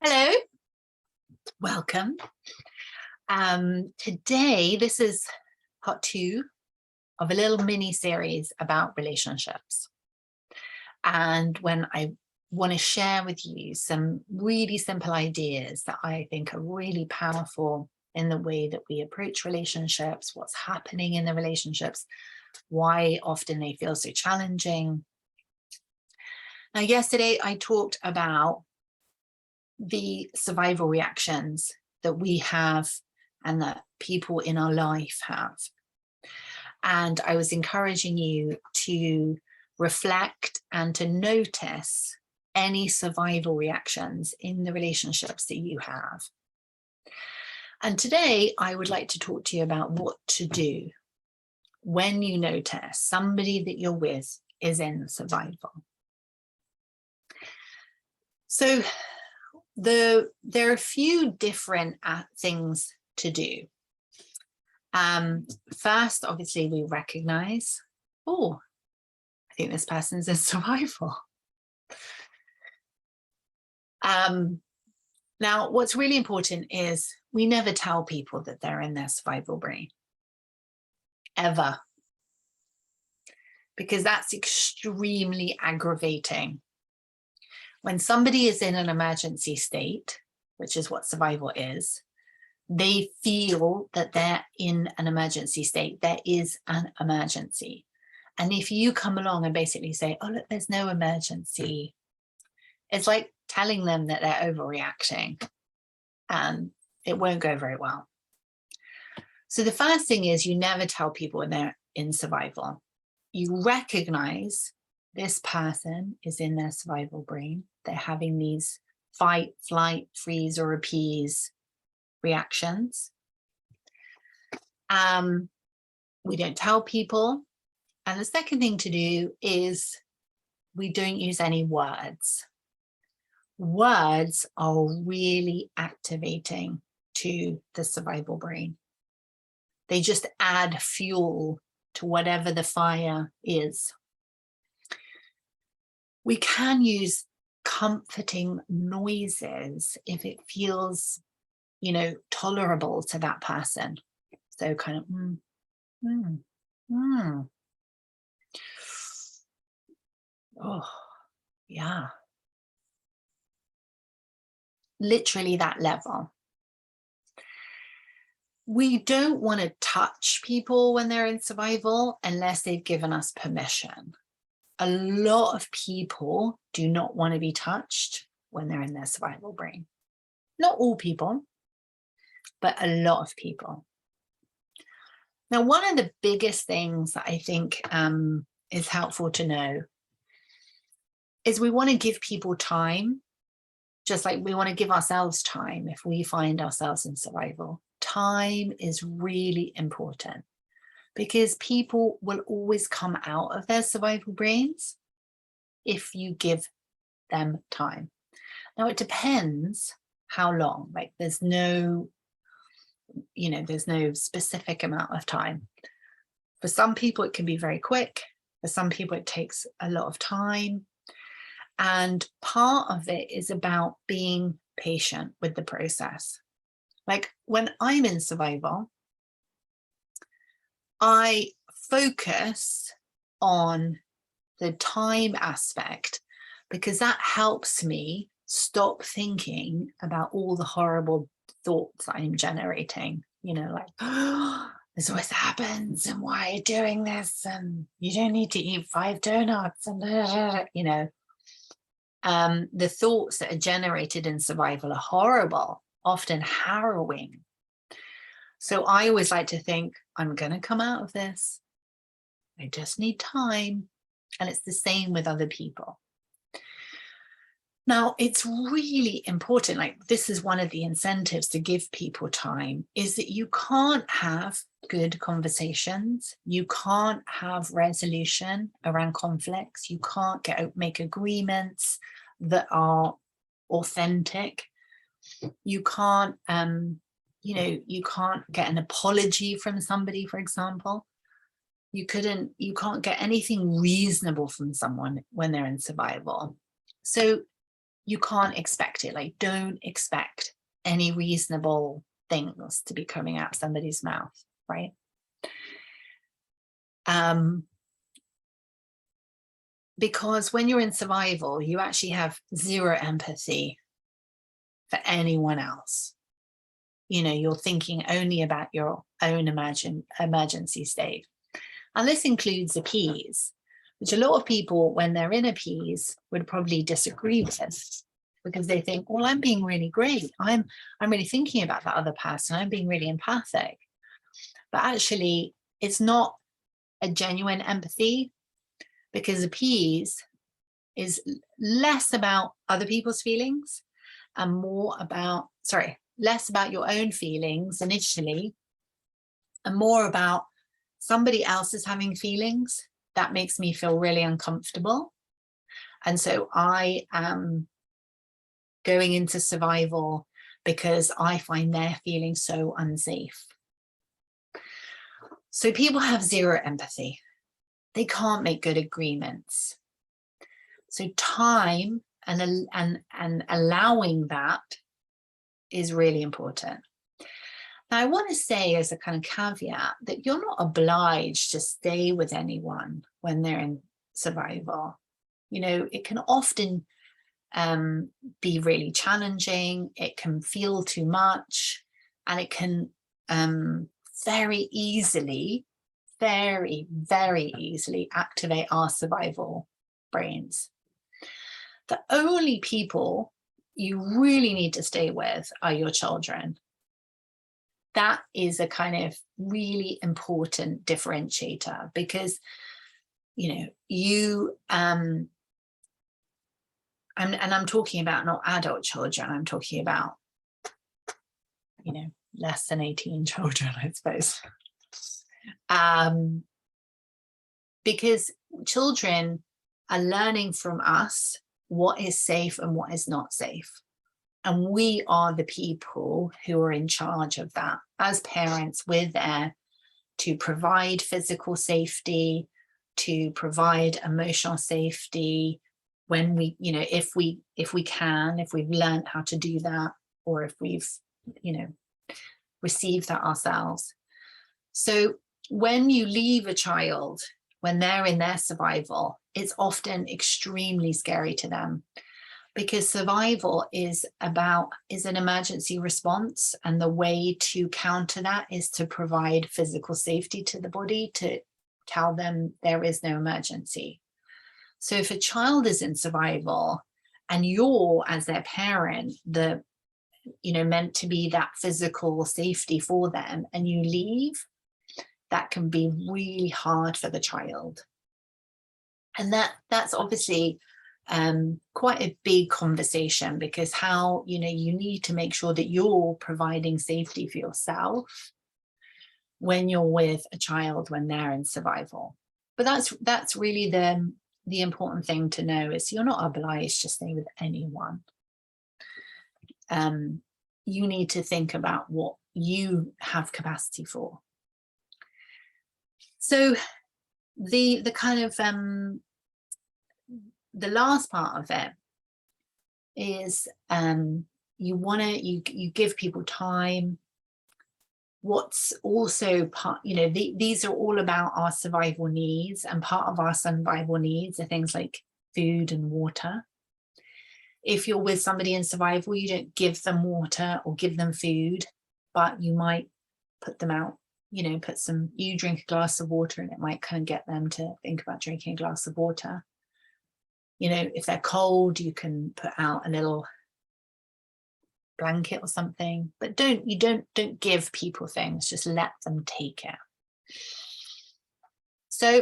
Hello, welcome. Today, this is part two of a little mini series about relationships. And when I want to share with you some really simple ideas that I think are really powerful in the way that we approach relationships, what's happening in the relationships, why often they feel so challenging. Now, yesterday I talked about the survival reactions that we have and that people in our life have. And I was encouraging you to reflect and to notice any survival reactions in the relationships that you have. And today I would like to talk to you about what to do when you notice somebody that you're with is in survival. So there are a few different things to do. First, obviously, we recognize, oh, I think this person's in survival. Now, what's really important is we never tell people that they're in their survival brain, ever, because that's extremely aggravating. When somebody is in an emergency state, which is what survival is, they feel that they're in an emergency state. There is an emergency. And if you come along and basically say, oh, look, there's no emergency, it's like telling them that they're overreacting, and it won't go very well. So the first thing is you never tell people when they're in survival. You recognize this person is in their survival brain. They're having these fight, flight, freeze, or appease reactions. We don't tell people. And the second thing to do is we don't use any words. Words are really activating to the survival brain. They just add fuel to whatever the fire is. We can use comforting noises if it feels, tolerable to that person. So kind of, oh, yeah. Literally that level. We don't want to touch people when they're in survival unless they've given us permission. A lot of people do not want to be touched when they're in their survival brain. Not all people, but a lot of people. Now, one of the biggest things that I think is helpful to know is we want to give people time, just like we want to give ourselves time if we find ourselves in survival. Time is really important because people will always come out of their survival brains if you give them time. Now, it depends how long, like there's no specific amount of time. For some people, it can be very quick. For some people, it takes a lot of time. And part of it is about being patient with the process. Like when I'm in survival, I focus on the time aspect because that helps me stop thinking about all the horrible thoughts I'm generating, like, oh, this always happens, and why are you doing this? And you don't need to eat 5 donuts, and the thoughts that are generated in survival are horrible, often harrowing. So I always like to think, I'm going to come out of this. I just need time. And it's the same with other people. Now, it's really important, like this is one of the incentives to give people time, is that you can't have good conversations. You can't have resolution around conflicts. You can't make agreements that are authentic. You can't, you can't get an apology from somebody, for example. You can't get anything reasonable from someone when they're in survival. So you can't expect it. Like, don't expect any reasonable things to be coming out somebody's mouth, right? Because when you're in survival, you actually have zero empathy for anyone else. You know, you're thinking only about your own emergency state. And this includes appease, which a lot of people, when they're in appease, would probably disagree with, because they think, well, I'm being really great. I'm really thinking about that other person. I'm being really empathic. But actually, it's not a genuine empathy, because appease is less about other people's feelings and more about, less about your own feelings initially, and more about somebody else is having feelings. That makes me feel really uncomfortable. And so I am going into survival because I find their feelings so unsafe. So people have zero empathy. They can't make good agreements. So time and allowing that is really important. Now, I want to say as a kind of caveat that you're not obliged to stay with anyone when they're in survival. You know, it can often be really challenging. It can feel too much, and it can very easily, very, very easily activate our survival brains. The only people you really need to stay with are your children. That is a kind of really important differentiator, because, you know, you, and I'm talking about not adult children, I'm talking about, you know, less than 18 children, I suppose. Because children are learning from us what is safe and what is not safe. And we are the people who are in charge of that. As parents, we're there to provide physical safety, to provide emotional safety when we, you know, if we've learned how to do that, or if we've, you know, received that ourselves. So when you leave a child, when they're in their survival, it's often extremely scary to them, because survival is an emergency response, and the way to counter that is to provide physical safety to the body, to tell them there is no emergency. So if a child is in survival and you're, as their parent, meant to be that physical safety for them, and you leave, that can be really hard for the child. And that's obviously quite a big conversation, because how, you need to make sure that you're providing safety for yourself when you're with a child when they're in survival. But that's really the important thing to know, is you're not obliged to stay with anyone. You need to think about what you have capacity for. So the kind of the last part of it is you give people time. What's also part, these are all about our survival needs, and part of our survival needs are things like food and water. If you're with somebody in survival, you don't give them water or give them food, but you might put them out, you drink a glass of water, and it might kind of get them to think about drinking a glass of water. If they're cold, you can put out a little blanket or something, but don't give people things, just let them take it. So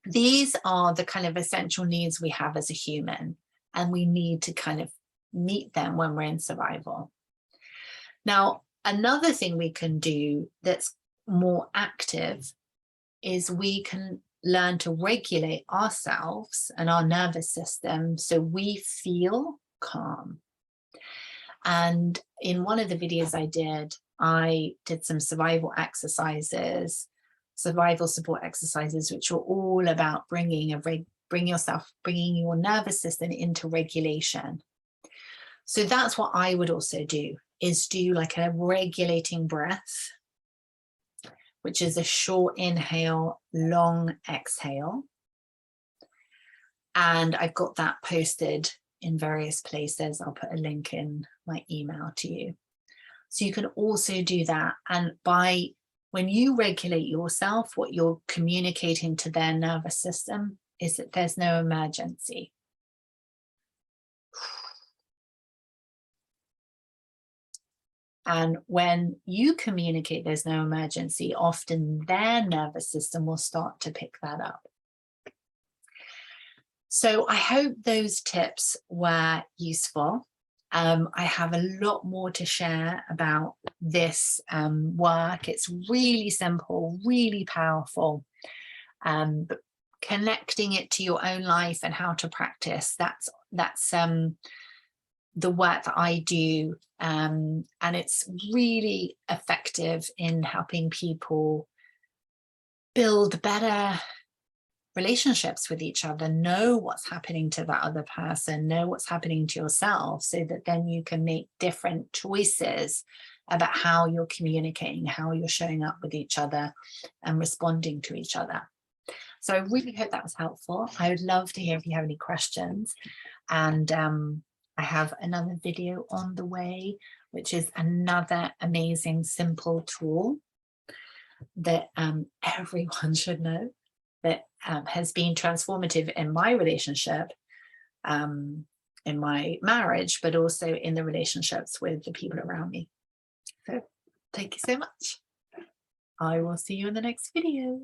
these are the kind of essential needs we have as a human, and we need to kind of meet them when we're in survival. Now, another thing we can do that's more active is we can learn to regulate ourselves and our nervous system so we feel calm. And in one of the videos I did some survival exercises, survival support exercises, which were all about bringing a bringing your nervous system into regulation. So that's what I would also do, is do like a regulating breath, which is a short inhale, long exhale. And I've got that posted in various places. I'll put a link in my email to you. So you can also do that. And when you regulate yourself, what you're communicating to their nervous system is that there's no emergency. And when you communicate there's no emergency, often their nervous system will start to pick that up. So I hope those tips were useful. I have a lot more to share about this work. It's really simple, really powerful. But connecting it to your own life and how to practice, that's the work that I do, and it's really effective in helping people build better relationships with each other, know what's happening to that other person, know what's happening to yourself, so that then you can make different choices about how you're communicating, how you're showing up with each other and responding to each other. So I really hope that was helpful. I would love to hear if you have any questions. And I have another video on the way, which is another amazing, simple tool that everyone should know, that has been transformative in my relationship, in my marriage, but also in the relationships with the people around me. So thank you so much. I will see you in the next video.